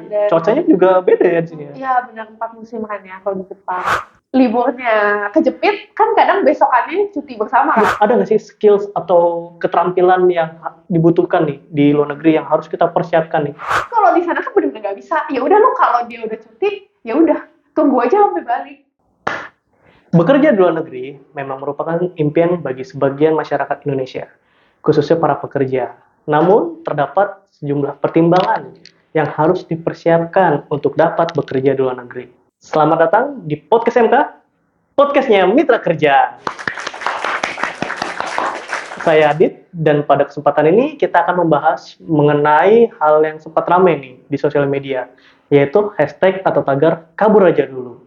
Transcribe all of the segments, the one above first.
Dan cuacanya juga beda ya di sini ya? Iya benar 4 musim kan ya kalau di Jepang. Liburnya kejepit kan kadang besokannya cuti bersama kan. Ada nggak sih skills atau keterampilan yang dibutuhkan nih di luar negeri yang harus kita persiapkan nih? Kalau di sana kan benar-benar nggak bisa. Ya udah lo kalau dia udah cuti, ya udah tunggu aja sampai balik. Bekerja di luar negeri memang merupakan impian bagi sebagian masyarakat Indonesia, khususnya para pekerja. Namun, terdapat sejumlah pertimbangan yang harus dipersiapkan untuk dapat bekerja di luar negeri. Selamat datang di Podcast MK, podcastnya Mitra Kerja. Saya Adit, dan pada kesempatan ini kita akan membahas mengenai hal yang sempat ramai nih di sosial media, yaitu hashtag atau tagar kabur aja dulu.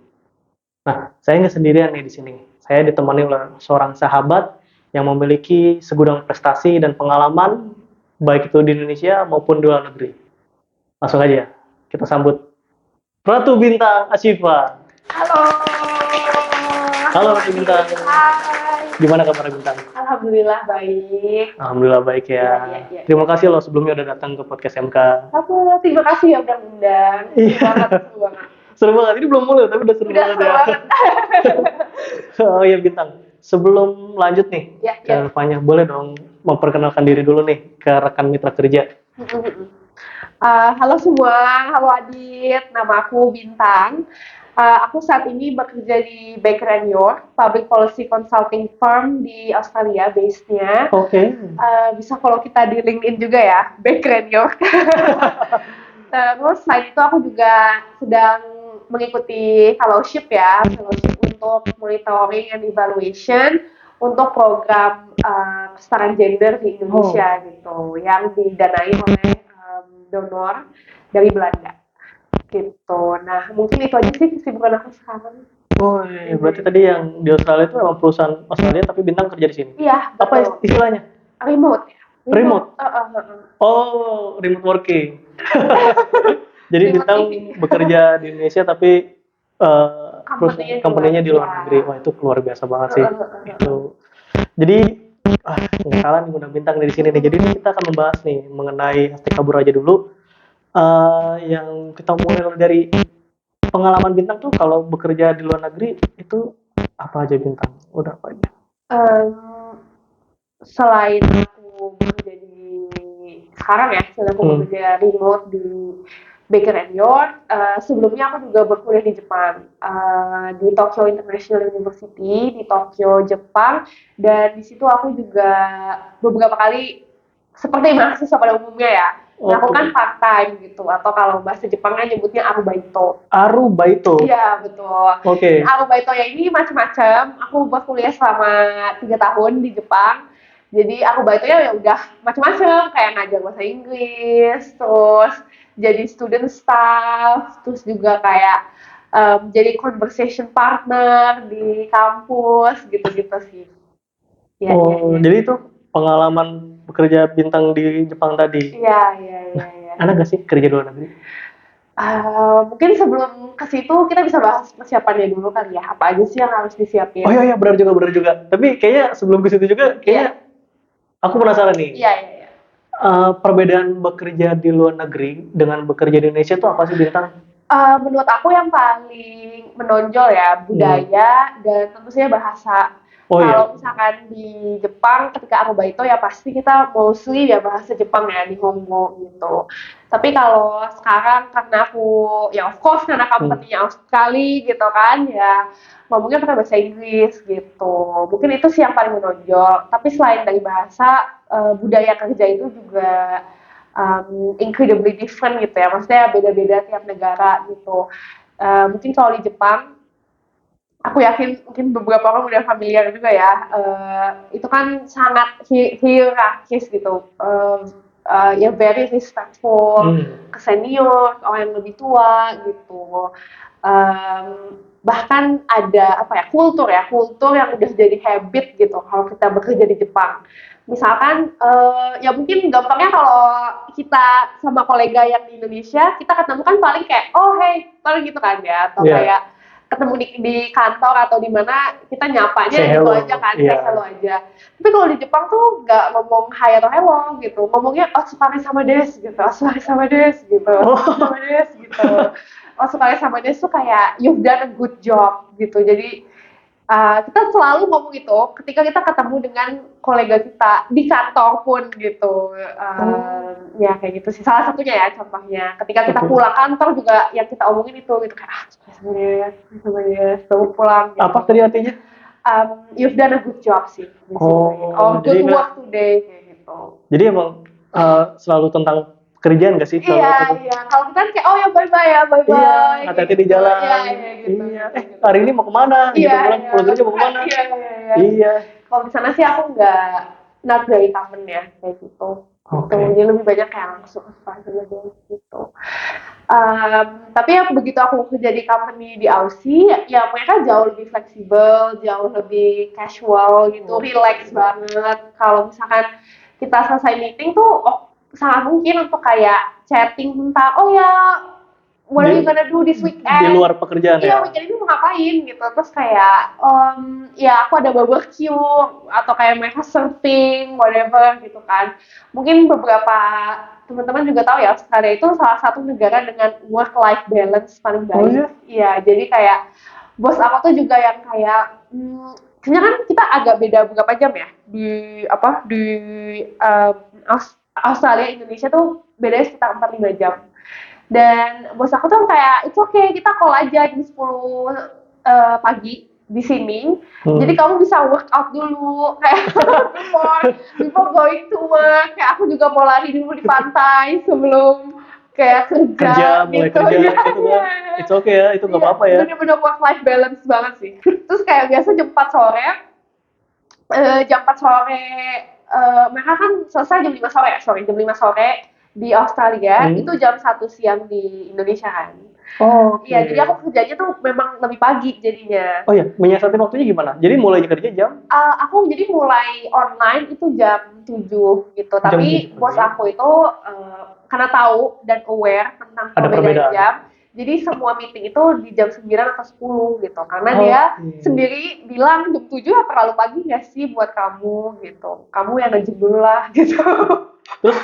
Nah, saya nggak sendirian nih di sini. Saya ditemani oleh seorang sahabat yang memiliki segudang prestasi dan pengalaman, baik itu di Indonesia maupun di luar negeri. Langsung aja, kita sambut Ratu Bintang Asyifa. Halo. Halo Ratu Bintang. Hai. Gimana kabar Bintang? Alhamdulillah baik. Alhamdulillah baik ya. Iya. Terima kasih loh sebelumnya udah datang ke podcast MK. Terima kasih ya udah undang. Seru banget. Seru banget. Ini belum mulai tapi udah seru banget ya. Oh iya Bintang. Sebelum lanjut nih ke Fanya, boleh dong memperkenalkan diri dulu nih ke rekan mitra kerja. Halo semua, halo Adit, nama aku Bintang. Aku saat ini bekerja di Baker & York, public policy consulting firm di Australia, base-nya. Oke. Bisa kalau kita di LinkedIn juga ya, Baker & York. Terus selain itu aku juga sedang mengikuti fellowship untuk monitoring and evaluation untuk program kesetaraan gender di Indonesia gitu, yang didanai oleh donor dari Belanda gitu. Nah mungkin itu aja sih kesibukan aku sekarang. Oh iya, berarti tadi yang di Australia itu emang perusahaan Australia tapi Bintang kerja di sini? Iya, betul. Apa istilahnya? Remote. Oh, remote working. Jadi Bintang bekerja di Indonesia tapi company-nya di luar negeri. Wah itu luar biasa banget sih. Itu. Jadi nggak salah nih undang Bintang dari sini nih. Jadi kita akan membahas nih mengenai hashtag kabur aja dulu. Yang kita mulai dari pengalaman Bintang tuh kalau bekerja di luar negeri itu apa aja Bintang? Udah apa aja? Selain aku bekerja di sekarang ya, selain aku bekerja remote di Baker & York, sebelumnya aku juga berkuliah di Jepang, di Tokyo International University di Tokyo, Jepang, dan di situ aku juga beberapa kali seperti mahasiswa pada umumnya ya, melakukan part-time gitu, atau kalau bahasa Jepangnya nyebutnya arubaito. Arubaito? Iya, betul. Oke. Arubaito ya ini macam-macam. Aku berkuliah selama 3 tahun di Jepang. Jadi arubaito ya udah macam-macam, kayak ngajar bahasa Inggris, terus jadi student staff, terus juga kayak jadi conversation partner di kampus, gitu-gitu sih. Ya. Jadi itu pengalaman bekerja Bintang di Jepang tadi? Iya. Ada nggak sih kerja di luar negeri? Mungkin sebelum ke situ kita bisa bahas persiapannya dulu kali ya. Apa aja sih yang harus disiapin? Oh iya, benar juga. Tapi kayaknya sebelum ke situ juga, kayaknya aku penasaran nih. Iya. Perbedaan bekerja di luar negeri dengan bekerja di Indonesia itu apa sih Bintang? Menurut aku yang paling menonjol ya budaya dan tentu saja bahasa. Kalau misalkan di Jepang ketika arubaito ya pasti kita mostly ya bahasa Jepang ya, Nihongo gitu. Tapi kalau sekarang karena aku ya of course karena company-nya Australia gitu kan ya ngomongnya pakai bahasa Inggris gitu. Mungkin itu sih yang paling menonjol. Tapi selain dari bahasa, budaya kerja itu juga incredibly different gitu ya. Maksudnya beda-beda tiap negara gitu. Mungkin kalau di Jepang aku yakin mungkin beberapa orang udah familiar juga ya, itu kan sangat hierarkis gitu, ya very respectful ke senior, orang yang lebih tua gitu, bahkan ada kultur yang udah jadi habit gitu kalau kita bekerja di Jepang. Misalkan ya mungkin gampangnya kalau kita sama kolega yang di Indonesia kita ketemu kan paling kayak oh hey paling gitu kan ya, atau kayak ketemu di kantor atau di mana kita nyapanya gitu aja kan, say hello aja. Tapi kalau di Jepang tuh nggak ngomong hi atau hello gitu, ngomongnya otsukaresama desu gitu, otsukaresama desu gitu, otsukaresama desu gitu. Langsung kali sama dia tuh kayak you've done a good job gitu. Jadi kita selalu ngomong itu ketika kita ketemu dengan kolega kita di kantor pun gitu. Ya kayak gitu sih. Salah satunya ya contohnya. Ketika kita pulang kantor juga yang kita omongin itu gitu kayak sama dia, sebelum pulang. Gitu. Apa tadi artinya? You've done a good job sih. Good work today kayak gitu. Jadi emang selalu tentang kerjaan gak sih? Iya. Kalau kita kayak ya bye-bye ya, bye-bye. Iya, hati-hati di jalan. Gitu. Hari ini mau kemana? Gitu pulang kerja mau kemana? Iya. Kalau di sana sih aku not very common ya kayak gitu. Jadi lebih banyak kayak langsung gitu. Tapi ya begitu aku kerja di company di Aussie, ya mereka jauh lebih fleksibel, jauh lebih casual gitu, relax banget. Kalau misalkan kita selesai meeting tuh sangat mungkin untuk kayak chatting tentang what are you gonna do this weekend? Di luar pekerjaan ya? Iya, weekend ini mau ngapain gitu. Terus kayak, ya aku ada barbecue, atau kayak mereka surfing, whatever gitu kan. Mungkin beberapa teman-teman juga tahu ya, Australia itu salah satu negara dengan work-life balance paling baik. Iya, jadi kayak bos aku tuh juga yang kayak, sebenarnya kan kita agak beda beberapa jam ya di Australia Indonesia tuh bedanya sekitar 4-5 jam. Dan bos aku tuh kayak it's okay, kita call aja jam 10 pagi di sini. Jadi kamu bisa workout dulu kayak before going to work. Kayak aku juga mau lari dulu di pantai sebelum kayak kerja gitu. It's okay ya, itu nggak apa-apa ya. Bener-bener work-life balance banget sih. Terus kayak biasa jam 4 sore, mereka kan selesai jam 5 sore, jam 5 sore di Australia, itu jam 1 siang di Indonesia kan. Iya, jadi aku kerjanya tuh memang lebih pagi jadinya. Oh iya, menyiasati waktunya gimana? Jadi mulai kerja jam? Aku jadi mulai online itu jam 7 gitu, tapi bos aku itu karena tahu dan aware tentang perbedaan jam, jadi semua meeting itu di jam 9 atau 10 gitu, karena dia sendiri bilang jam 7 terlalu pagi nggak sih buat kamu gitu, kamu yang ngejim dulu lah gitu. Terus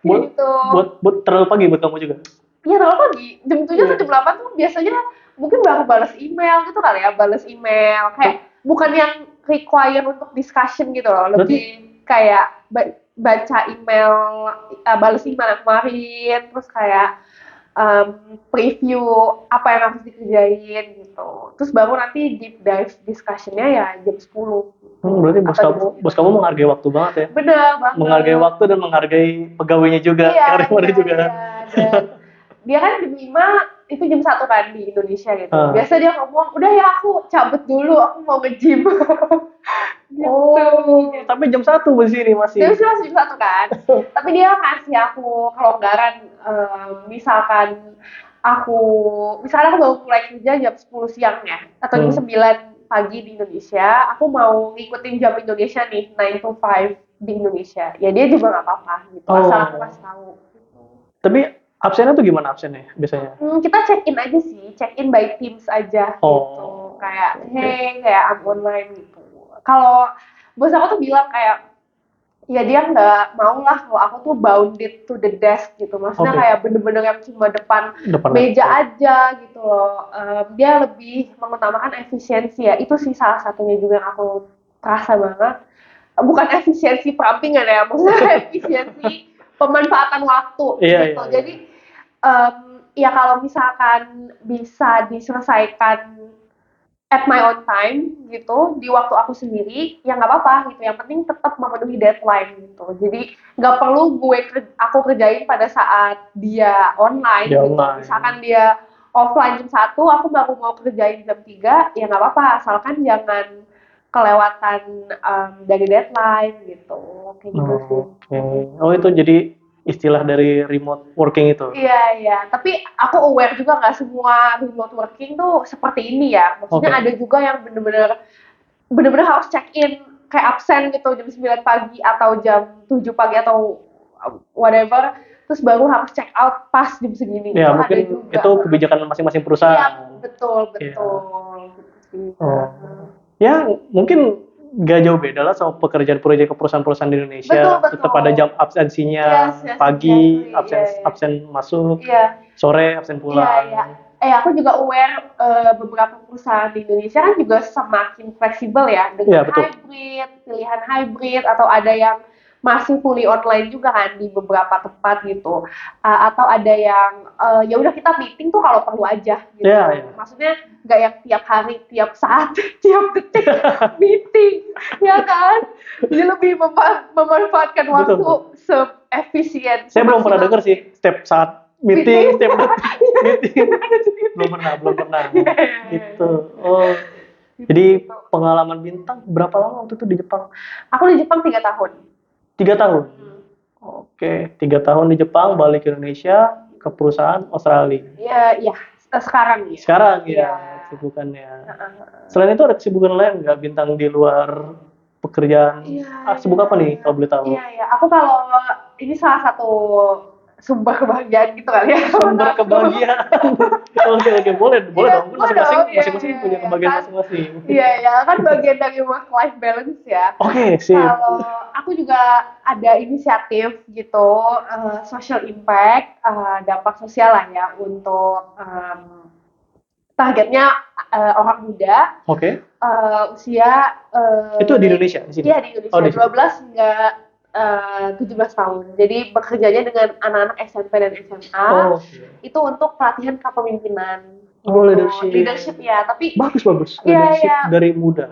buat terlalu pagi buat kamu juga? Iya terlalu pagi, jam 7 atau jam 8 tuh biasanya mungkin baru balas email gitu kali ya, balas email kayak bukan yang require untuk discussion gitu loh, lebih kayak baca email, balas email yang kemarin, terus kayak preview apa yang harus dikerjain gitu, terus baru nanti deep dive discussionnya ya jam 10. Berarti bos kamu menghargai waktu banget ya? Bener banget. Menghargai waktu dan menghargai pegawainya juga. Iya. Dan dia kan jam 5 itu jam 1 kan di Indonesia gitu. Biasa dia ngomong, udah ya aku cabut dulu, aku mau nge-gym. Gitu. Sampai jam 1 di sini masih. Dia masih jam 1 kan. Tapi dia ngasih aku kelonggaran, misalkan aku baru mulai kerja jam 10 siang ya, atau jam 9 pagi di Indonesia, aku mau ngikutin jam Indonesia nih, 9 to 5 di Indonesia. Ya dia juga nggak apa-apa gitu, asal aku kasih tahu. Tapi absennya tuh gimana absennya biasanya? Kita check-in aja sih, check-in by Teams aja gitu. Kayak, hey, kayak I'm online gitu. Kalau bos aku tuh bilang kayak, ya dia nggak mau lah kalau aku tuh bounded to the desk gitu. Maksudnya kayak bener-bener yang cuma depan meja aja gitu loh. Dia lebih mengutamakan efisiensi ya. Itu sih salah satunya juga yang aku terasa banget. Bukan efisiensi perampingan ya, maksudnya efisiensi pemanfaatan waktu gitu. Jadi ya kalau misalkan bisa diselesaikan at my own time gitu, di waktu aku sendiri, ya nggak apa-apa gitu. Yang penting tetap memenuhi deadline gitu. Jadi nggak perlu aku kerjain pada saat dia online gitu. Misalkan dia offline jam 1, aku baru mau kerjain jam 3, ya nggak apa-apa. Asalkan jangan kelewatan dari deadline gitu. Kayak gitu sih. Oh itu jadi istilah dari remote working itu? Iya. Tapi aku aware juga nggak semua remote working tuh seperti ini ya. Maksudnya ada juga yang bener-bener harus check-in, kayak absen gitu jam 9 pagi atau jam 7 pagi atau whatever, terus baru harus check out pas jam segini. Ya mungkin itu kebijakan masing-masing perusahaan. Iya, betul. Gitu sih. Ya mungkin nggak jauh beda lah sama pekerjaan proyek ke perusahaan-perusahaan di Indonesia. Betul. Tetap ada jam absensinya, Yes, pagi exactly. absen masuk, Iya. sore absen pulang. Aku juga aware beberapa perusahaan di Indonesia kan juga semakin fleksibel ya Iya, dengan betul. pilihan hybrid atau ada yang masih fully online juga kan di beberapa tempat gitu. Atau ada yang ya udah kita meeting tuh kalau perlu aja gitu. Iya. Maksudnya nggak yang tiap hari, tiap saat, tiap detik meeting, ya kan? Jadi lebih memanfaatkan waktu Betul. seefisien. Saya belum pernah dengar sih setiap saat meeting, setiap detik meeting. belum pernah. Gitu. Oh. Jadi pengalaman Bintang berapa lama waktu itu di Jepang? Aku di Jepang 3 tahun. 3 tahun? Oke, 3 tahun di Jepang, balik ke Indonesia, ke perusahaan Australia. Iya, sekarang ya. Sekarang ya, kesibukannya. Selain itu ada kesibukan lain nggak Bintang di luar pekerjaan? Sibuk apa nih kalau boleh tahu? Iya. Aku kalau ini salah satu sumber kebahagiaan gitu kali ya. Sumber kebahagiaan. Oke, boleh dong. Masing-masing punya kebahagiaan masing-masing. Iya, kan bagian dari work life balance ya. Oke, sip. Kalau aku juga ada inisiatif gitu, social impact, dampak sosial lah ya untuk targetnya orang muda. Oke. Usia itu di Indonesia di sini? Iya, di Indonesia. 12 hingga 17 tahun. Jadi bekerjanya dengan anak-anak SMP dan SMA. Itu untuk pelatihan kepemimpinan. Leadership ya, tapi bagus. Leadership dari muda.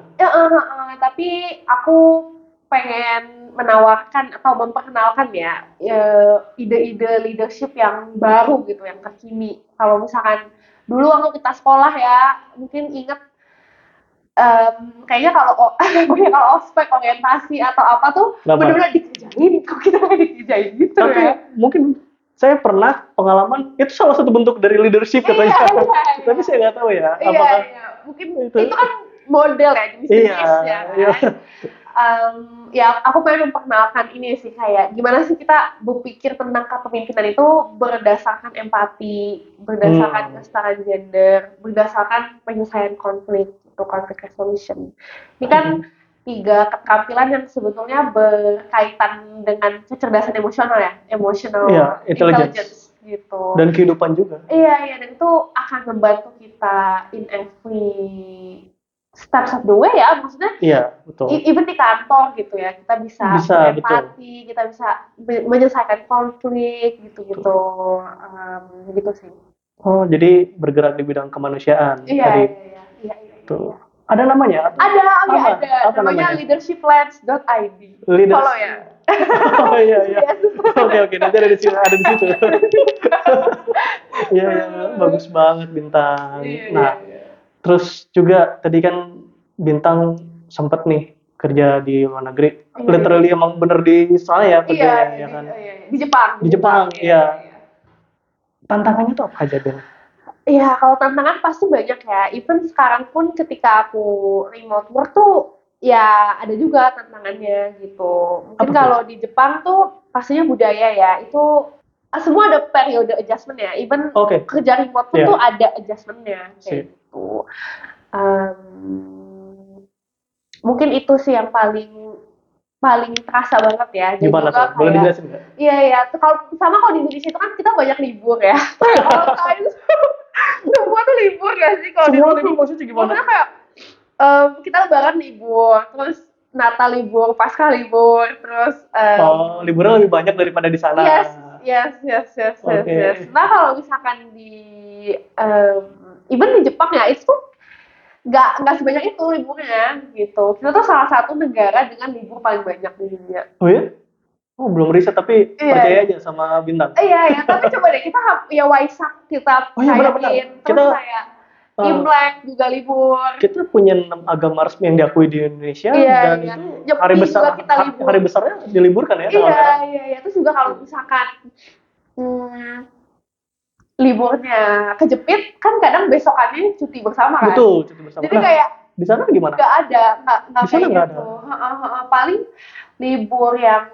Tapi aku pengen menawarkan atau memperkenalkan ya ide-ide leadership yang baru gitu, yang kekini. Kalau misalkan dulu waktu kita sekolah ya, mungkin inget kayaknya kalau ospek orientasi atau apa tuh benar-benar dikerjain, kok kita nggak dikerjain gitu. Tapi mungkin saya pernah pengalaman itu salah satu bentuk dari leadership katanya. Tapi saya nggak tahu ya apakah mungkin itu kan model ya, jenis-jenis ya kan. Ya aku pengen memperkenalkan ini sih, kayak gimana sih kita berpikir tentang kepemimpinan itu berdasarkan empati, berdasarkan kesetaraan gender, berdasarkan penyelesaian konflik resolution. Ini kan 3 keterampilan yang sebetulnya berkaitan dengan kecerdasan emosional ya, emotional intelligence gitu. Dan kehidupan juga. Iya, dan itu akan membantu kita in every steps of the way ya, maksudnya. Iya, betul. Even di kantor gitu ya, kita bisa empati, kita bisa menyelesaikan konflik gitu-gitu. Gitu sih. Oh, jadi bergerak di bidang kemanusiaan. Iya. Tuh. Ada namanya? Ada. Namanya leadershiplens.id. Follow ya. Iya. Oke, nanti ada di situ. Iya, bagus banget Bintang. Nah, terus juga tadi kan Bintang sempat nih kerja di luar negeri. Literally emang bener di sana ya kerjanya ya kan? Di Jepang, iya. Tantangannya tuh apa aja, Ben? Iya, kalau tantangan pasti banyak ya. Even sekarang pun ketika aku remote work tuh ya ada juga tantangannya gitu. Mungkin kalau di Jepang tuh pastinya budaya ya. Itu semua ada periode adjustment ya. Even kerja remote pun tuh ada adjustmentnya kayak gitu. Mungkin itu sih yang paling terasa banget ya. Dan gimana juga tuh? Boleh dijelasin nggak? Iya. Kalau di Indonesia itu kan kita banyak libur ya. Semua tuh libur gak sih kalau semua libur maksudnya gimana? Maksudnya kayak kita lebaran libur, terus Natal libur, Paskah libur, terus liburnya lebih banyak daripada di sana. Yes. Nah kalau misalkan di even di Jepang ya, itu tuh nggak sebanyak itu liburnya gitu. Kita tuh salah satu negara dengan libur paling banyak di dunia. Oh ya? Oh, belum riset tapi percaya aja sama Bintang. Iya, tapi coba deh kita ya Waisak kita rayain, terus kayak Imlek juga libur. Kita punya 6 agama resmi yang diakui di Indonesia dan itu hari besarnya diliburkan ya. Iya. Terus juga kalau misalkan liburnya kejepit kan kadang besokannya cuti bersama kan. Betul, cuti bersama. Jadi kayak di sana gimana? Nggak ada, nggak kayak gitu. Paling libur yang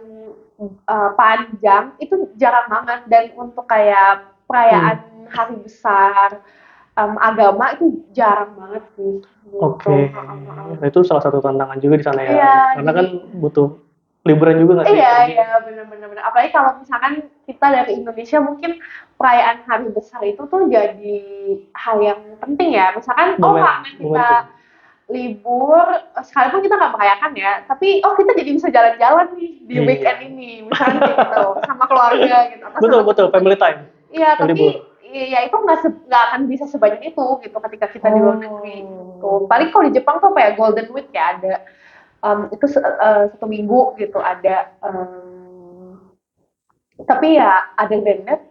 panjang itu jarang banget, dan untuk kayak perayaan hari besar agama itu jarang banget sih. Gitu. Oke. Nah, itu salah satu tantangan juga di sana ya. Iya, Karena jadi kan butuh liburan juga nggak sih? iya, bener. Apalagi kalau misalkan kita dari Indonesia mungkin perayaan hari besar itu tuh jadi hal yang penting ya. Misalkan, karena kita Momentum. libur, sekalipun kita nggak merayakan ya, tapi kita jadi bisa jalan-jalan nih di Iya. weekend ini, misalkan gitu, sama keluarga gitu, atau sama Betul, family time. Iya, Libur. tapi ya itu nggak akan bisa sebanyak itu gitu ketika kita di luar negeri gitu. Paling kalau di Jepang tuh apa ya, Golden Week ya ada, itu 1 minggu gitu ada, tapi ya other than that,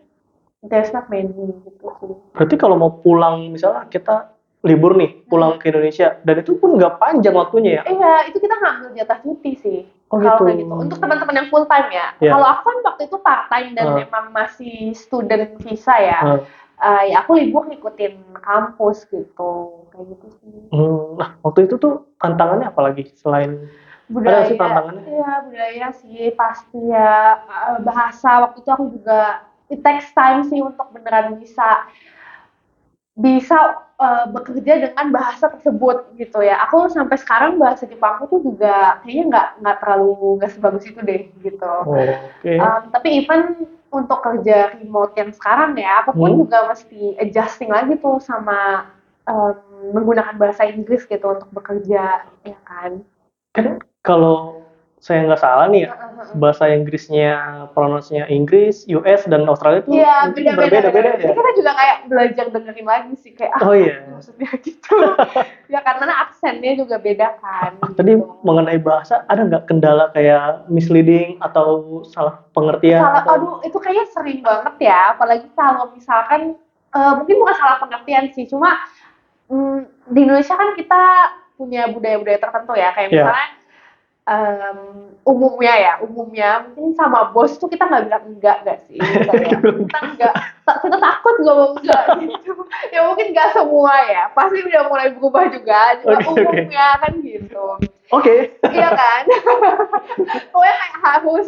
there's not many gitu sih. Berarti kalau mau pulang, misalnya kita libur nih, pulang ke Indonesia, dan itu pun nggak panjang waktunya ya? Iya, itu kita ngambil jatah cuti sih. Oh Kalau gitu. kayak gitu. Untuk teman-teman yang full time ya. Iya. Kalau aku kan waktu itu part time dan memang masih student visa ya. Ya aku libur ngikutin kampus gitu. Kayak gitu sih. Nah, waktu itu tuh tantangannya apa lagi selain Budaya? ada sih tantangannya? Iya, budaya sih pasti ya. Bahasa waktu itu aku juga it takes time sih untuk beneran bisa bekerja dengan bahasa tersebut gitu ya. Aku sampai sekarang bahasa Jepangku tuh juga kayaknya nggak sebagus itu deh gitu. Oke. Tapi even untuk kerja remote yang sekarang ya, aku pun juga mesti adjusting lagi tuh sama menggunakan bahasa Inggris gitu untuk bekerja, ya kan? Kan kalau saya nggak salah nih ya, bahasa Inggrisnya, pronounce-nya Inggris, US, dan Australia tuh Iya, mungkin beda-beda. berbeda-beda ya. Jadi kita juga kayak belajar dengerin lagi sih kayak maksudnya gitu. Ya karena aksennya juga beda kan. Tadi mengenai bahasa, ada nggak kendala kayak misleading atau salah pengertian? Aduh, itu kayaknya sering banget ya. Apalagi kalau misalkan mungkin bukan salah pengertian sih, cuma di Indonesia kan kita punya budaya-budaya tertentu ya, kayak misalnya umumnya mungkin sama bos tuh kita nggak bilang enggak sih, kita takut ngomong enggak gitu. Ya mungkin nggak semua ya, pasti udah mulai berubah juga umumnya kan gitu. Iya kan? Pokoknya kayak harus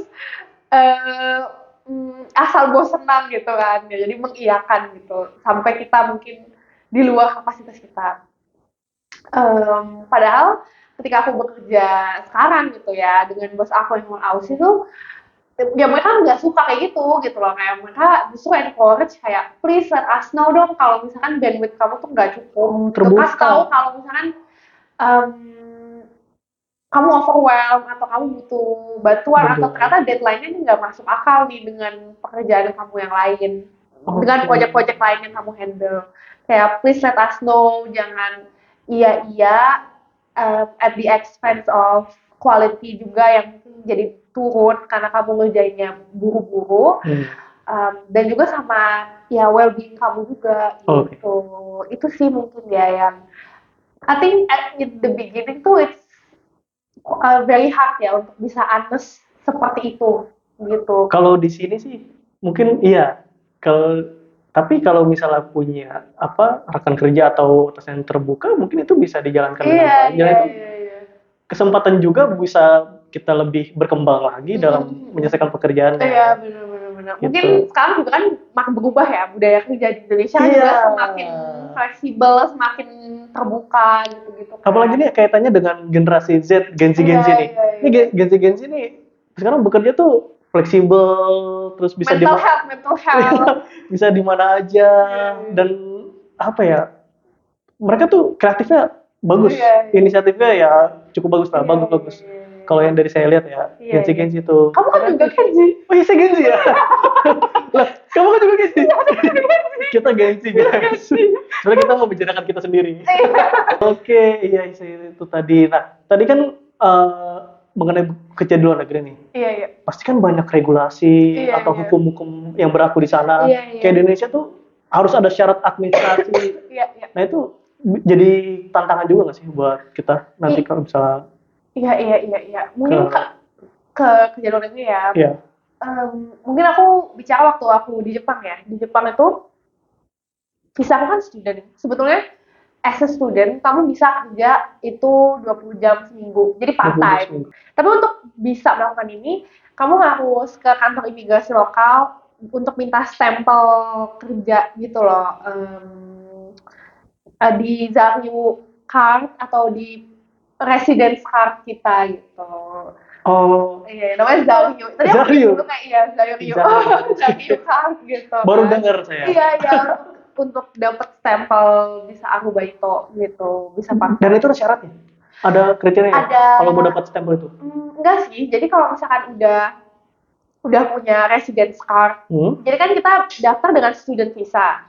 asal bos senang gitu kan ya, jadi mengiyakan gitu sampai kita mungkin di luar kapasitas kita. Padahal ketika aku bekerja sekarang gitu ya dengan bos aku yang Aus itu ya mereka nggak suka kayak gitu loh, kayak mereka justru encourage kayak please let us know dong kalau misalkan bandwidth kamu tuh nggak cukup, kasih tahu kalau misalkan kamu overwhelm atau kamu butuh bantuan atau ternyata deadline-nya ini nggak masuk akal nih dengan pekerjaan kamu yang lain, dengan project-project lain yang kamu handle. Kayak please let us know, jangan iya at the expense of quality juga yang jadi turun karena kamu ngerjainnya buru-buru. Dan juga sama ya well-being kamu juga gitu. Itu sih mungkin ya yang I think at the beginning tuh it's very hard ya untuk bisa honest seperti itu gitu. Kalau di sini sih mungkin iya. Tapi kalau misalnya punya rekan kerja atau atasan yang terbuka, mungkin itu bisa dijalankan dengan baik. Dan itu kesempatan juga bisa kita lebih berkembang lagi dalam menyelesaikan pekerjaan. Iya, benar. Mungkin sekarang juga kan makin berubah ya, budaya kerja di Indonesia juga semakin fleksibel, semakin terbuka gitu kan. Apalagi nih kaitannya dengan generasi Z, Gen Z nih. Ini Gen Z nih sekarang bekerja tuh fleksibel, terus bisa mental health. Bisa di mana aja, dan apa ya, mereka tuh kreatifnya bagus, inisiatifnya ya cukup bagus lah, bagus. Kalau yang dari saya lihat ya, Gen Z itu. Kamu kan juga Gen Z. Oh iya, saya Gen Z ya. Lah, kamu kan juga Gen Z. Kita Gen Z, guys. Sebenarnya kita mau bicarakan kita sendiri. Oke, iya itu tadi. Nah, tadi kan mengenai kerja di luar negeri nih. Iya. Pasti kan banyak regulasi atau hukum-hukum yang berlaku di sana. Kayak di Indonesia tuh harus ada syarat administrasi. Nah itu jadi tantangan juga nggak sih buat kita nanti kalau misalnya? Iya. Mungkin ke kerja luar negeri ya. Iya. Mungkin aku bicara waktu aku di Jepang ya. Di Jepang itu visa aku kan student. Sebetulnya as a student, kamu bisa kerja itu 20 jam seminggu, jadi part time. Tapi untuk bisa melakukan ini, kamu harus ke kantor imigrasi lokal untuk minta stempel kerja gitu loh. di Zaryu card atau di residence card kita gitu. Oh, Iya, namanya Zaryu. Tadi aku Zaryu. dulu kayak iya Zaryu. Zaryu. Zaryu card gitu. Baru kan. dengar saya. Iya, untuk dapat stempel bisa Arubaito gitu, bisa pakai. Dan itu ada syaratnya? Ada kriteria Ada. kalau mau dapat stempel itu? Enggak sih. Jadi kalau misalkan udah punya residence card, jadi kan kita daftar dengan student visa.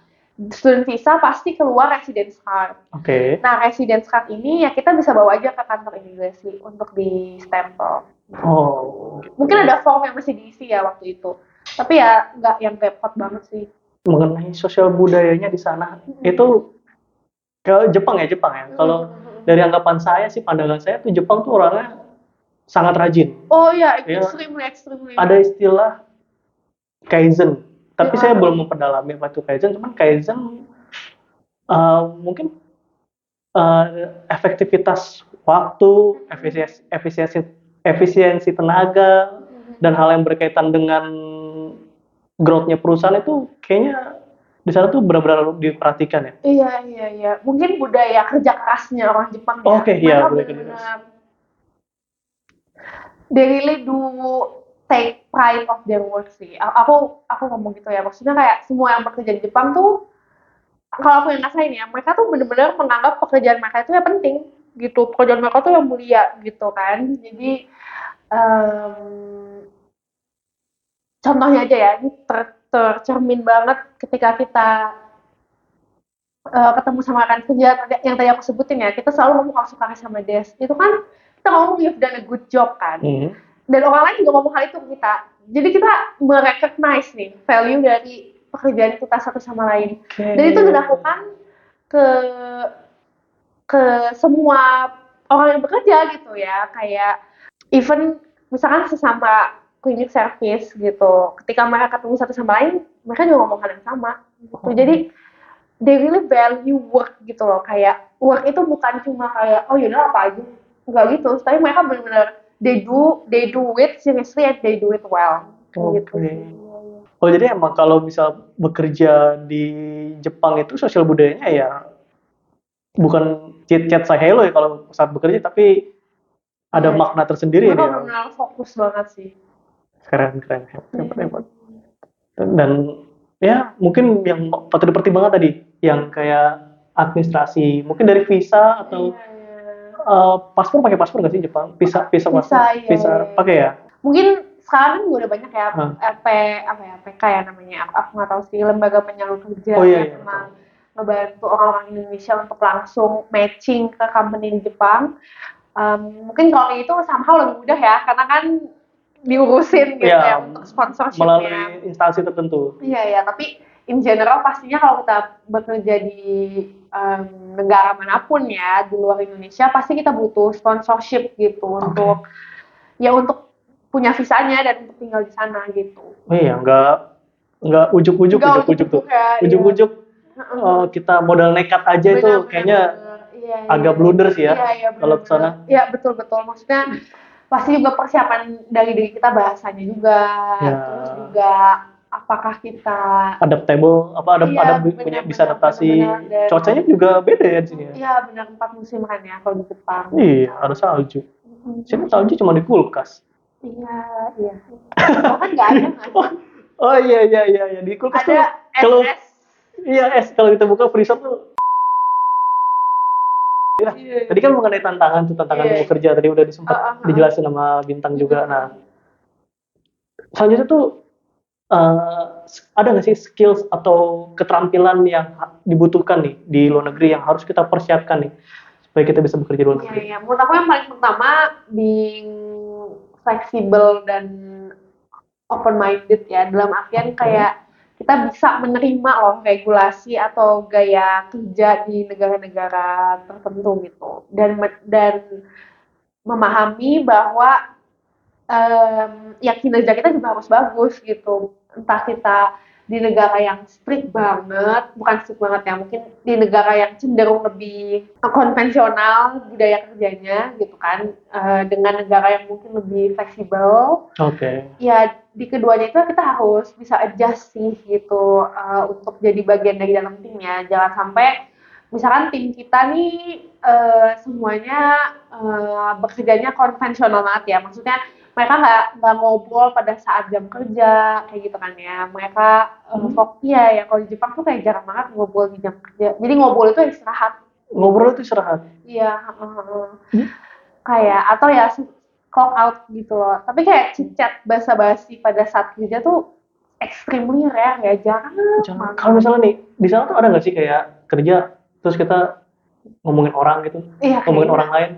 Student visa pasti keluar residence card. Oke. Nah, residence card ini ya kita bisa bawa aja ke kantor imigrasi untuk di stempel. Oh. Mungkin ada form yang masih diisi ya waktu itu. Tapi ya nggak yang repot banget sih. Mengenai sosial budayanya di sana, itu ke Jepang ya. Kalau dari anggapan saya sih, pandangan saya tuh Jepang tuh orangnya sangat rajin. Oh iya, extremely. Ada istilah kaizen, tapi saya belum memperdalami apa itu kaizen. Cuman kaizen mungkin efektivitas waktu, efisiensi tenaga, dan hal yang berkaitan dengan growth-nya perusahaan itu kayaknya di sana tuh benar-benar diperhatikan ya. Iya. Mungkin budaya kerja kerasnya orang Jepang ya. Oke, iya, budaya kerja keras. They really do take pride of their work sih. Aku ngomong gitu ya. Maksudnya kayak semua yang bekerja di Jepang tuh, kalau aku yang rasain ya, mereka tuh benar-benar menganggap pekerjaan mereka itu ya penting gitu. Pekerjaan mereka tuh yang mulia gitu kan. Jadi contohnya aja ya, ini tercermin banget ketika kita ketemu sama rekan kerja yang tadi aku sebutin ya, kita selalu ngomong kalau suka sama Des. Itu kan kita ngomong you've done a good job kan. Dan orang lain juga ngomong hal itu ke kita. Jadi kita merecognize nih value dari pekerjaan kita satu sama lain. Dan itu dilakukan ke semua orang yang bekerja gitu ya, kayak even misalkan sesama cleaning service gitu, ketika mereka ketemu satu sama lain, mereka juga ngomong hal yang sama gitu. Jadi they really value work gitu loh, kayak work itu bukan cuma kayak oh yaudah apa aja, enggak gitu, tapi mereka benar-benar they do it seriously and they do it well. Gitu. Oh jadi emang kalau misal bekerja di Jepang itu sosial budayanya ya bukan chat say hello ya kalau saat bekerja, tapi ada makna tersendiri ya. Mereka benar fokus banget sih. Keren, hebat. Dan ya mungkin yang patut dipertimbangkan tadi, yang kayak administrasi, mungkin dari visa atau paspor, pakai paspor nggak sih Jepang? Visa paspor, visa pakai ya? Mungkin sekarang juga udah banyak ya PK ya namanya, aku nggak tahu sih, lembaga penyalur kerja yang memang ngebantu orang-orang Indonesia untuk langsung matching ke company di Jepang. Mungkin kalau itu somehow lebih mudah ya, karena kan diurusin gitu ya untuk sponsorship melalui instansi tertentu. Iya, tapi in general pastinya kalau kita bekerja di negara manapun ya di luar Indonesia, pasti kita butuh sponsorship gitu untuk punya visanya dan untuk tinggal di sana gitu. Iya, nggak ujuk-ujuk tuh. Ujuk-ujuk kita modal nekat aja itu kayaknya agak blunder sih ya kalau ke sana. Iya, betul. Maksudnya pasti juga persiapan dari diri kita, bahasanya juga, terus juga apakah kita adaptable, bisa adaptasi. Cuacanya juga beda ya di sini ya. Iya, benar, 4 musim kan ya kalau di Jepang. Iya, ada salju. Sini salju cuma di kulkas. Iya. Bahkan nggak ada nggak sih? Oh iya, di kulkas ada tuh kalau es kalau kita buka freezer tuh. Tadi kan mengenai tantangan bekerja, tadi udah sempat dijelasin sama Bintang juga. Nah, selanjutnya tuh ada nggak sih skills atau keterampilan yang dibutuhkan nih di luar negeri yang harus kita persiapkan nih supaya kita bisa bekerja di luar negeri? Iya. Menurut aku yang paling pertama being fleksibel dan open minded ya, dalam artian kayak kita bisa menerima loh regulasi atau gaya kerja di negara-negara tertentu gitu, dan memahami bahwa ya kinerja kita juga harus bagus gitu, entah kita di negara yang strict banget, bukan strict banget ya, mungkin di negara yang cenderung lebih konvensional budaya kerjanya gitu kan, dengan negara yang mungkin lebih fleksibel. Ya di keduanya itu kita harus bisa adjust sih gitu, untuk jadi bagian dari dalam timnya. Jangan sampai misalkan tim kita nih semuanya bekerjanya konvensional banget ya, maksudnya mereka nggak ngobrol pada saat jam kerja kayak gitu kan ya, mereka ya kalau di Jepang tuh kayak jarang banget ngobrol di jam kerja, jadi ngobrol itu istirahat. Ngobrol itu istirahat. Iya, kayak atau ya clock out gitu loh. Tapi kayak chit-chat basa-basi pada saat kerja tuh extremely rare ya, jarang banget. Kalau misalnya nih, di sana tuh ada nggak sih kayak kerja terus kita ngomongin orang gitu, Iya, ngomongin kayaknya orang lain?